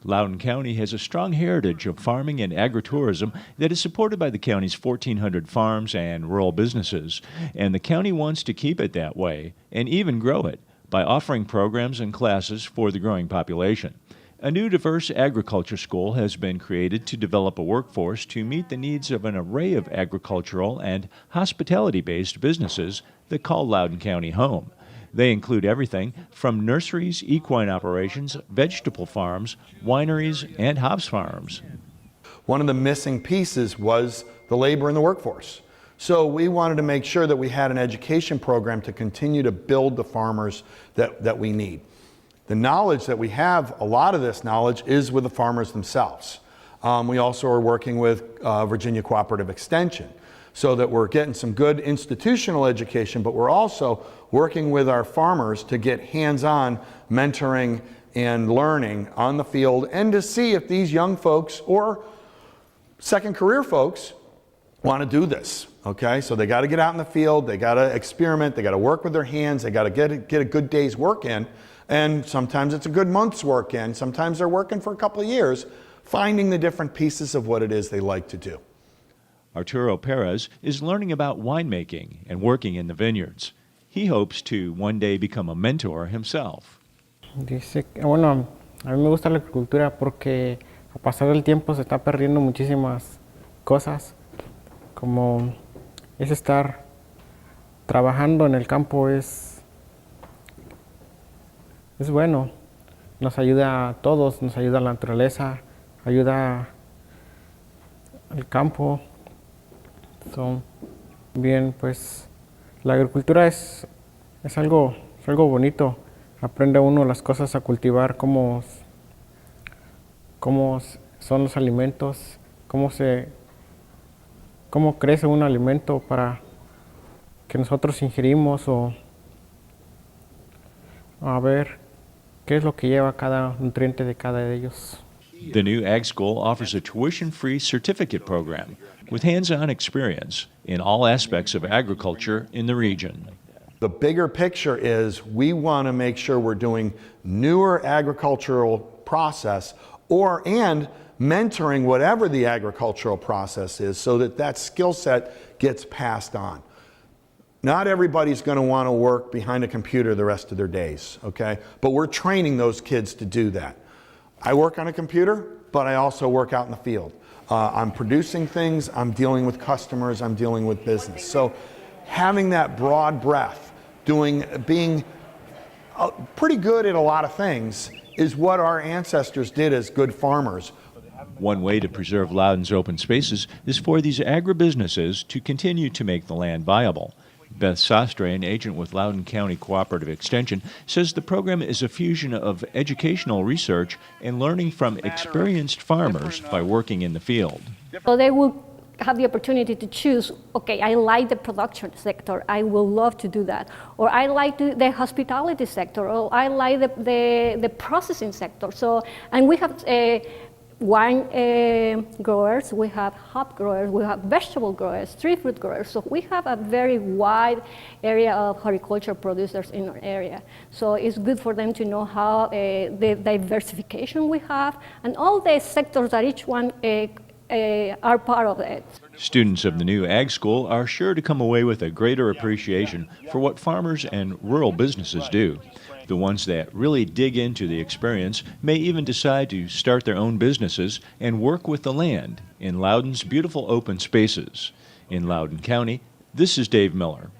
Loudoun County has a strong heritage of farming and agritourism that is supported by the county's 1,400 farms and rural businesses, and the county wants to keep it that way and even grow it by offering programs and classes for the growing population. A new diverse agriculture school has been created to develop a workforce to meet the needs of an array of agricultural and hospitality-based businesses that call Loudoun County home. They include everything from nurseries, equine operations, vegetable farms, wineries, and hops farms. One of the missing pieces was the labor in the workforce. So we wanted to make sure that we had an education program to continue to build the farmers that we need. The knowledge that we have, a lot of this knowledge is with the farmers themselves. We also are working with Virginia Cooperative Extension so that we're getting some good institutional education, but we're also working with our farmers to get hands-on mentoring and learning on the field and to see if these young folks or second career folks want to do this. Okay, so they got to get out in the field, they got to experiment, they got to work with their hands, they got to get a good day's work in, and sometimes it's a good month's work in, sometimes they're working for a couple of years, finding the different pieces of what it is they like to do. Arturo Perez is learning about winemaking and working in the vineyards. He hopes to one day become a mentor himself. Dice que, bueno, a mí me gusta la agricultura porque a pasar del tiempo se está perdiendo muchísimas cosas, como es estar trabajando en el campo es bueno, nos ayuda a todos, nos ayuda a la naturaleza, ayuda al campo. Bien, pues la agricultura es algo bonito. Aprende uno las cosas a cultivar, cómo son los alimentos, cómo crece un alimento para que nosotros ingerimos o a ver qué es lo que lleva cada nutriente de cada de ellos. The new Ag School offers a tuition-free certificate program with hands-on experience in all aspects of agriculture in the region. The bigger picture is we want to make sure we're doing newer agricultural process and mentoring whatever the agricultural process is so that skill set gets passed on. Not everybody's going to want to work behind a computer the rest of their days, okay? But we're training those kids to do that. I work on a computer, but I also work out in the field. I'm producing things, I'm dealing with customers, I'm dealing with business. So having that broad breadth, being pretty good at a lot of things is what our ancestors did as good farmers. One way to preserve Loudoun's open spaces is for these agribusinesses to continue to make the land viable. Beth Sastre, an agent with Loudoun County Cooperative Extension, says the program is a fusion of educational research and learning from experienced farmers by working in the field. So they will have the opportunity to choose, okay, I like the production sector, I will love to do that. Or I like the hospitality sector, or I like the processing sector. So, and we have wine growers, we have hop growers, we have vegetable growers, tree fruit growers. So we have a very wide area of horticulture producers in our area. So it's good for them to know how the diversification we have and all the sectors that each one are part of it. Students of the new Ag School are sure to come away with a greater appreciation for what farmers and rural businesses do. The ones that really dig into the experience may even decide to start their own businesses and work with the land in Loudoun's beautiful open spaces. In Loudoun County, this is Dave Miller.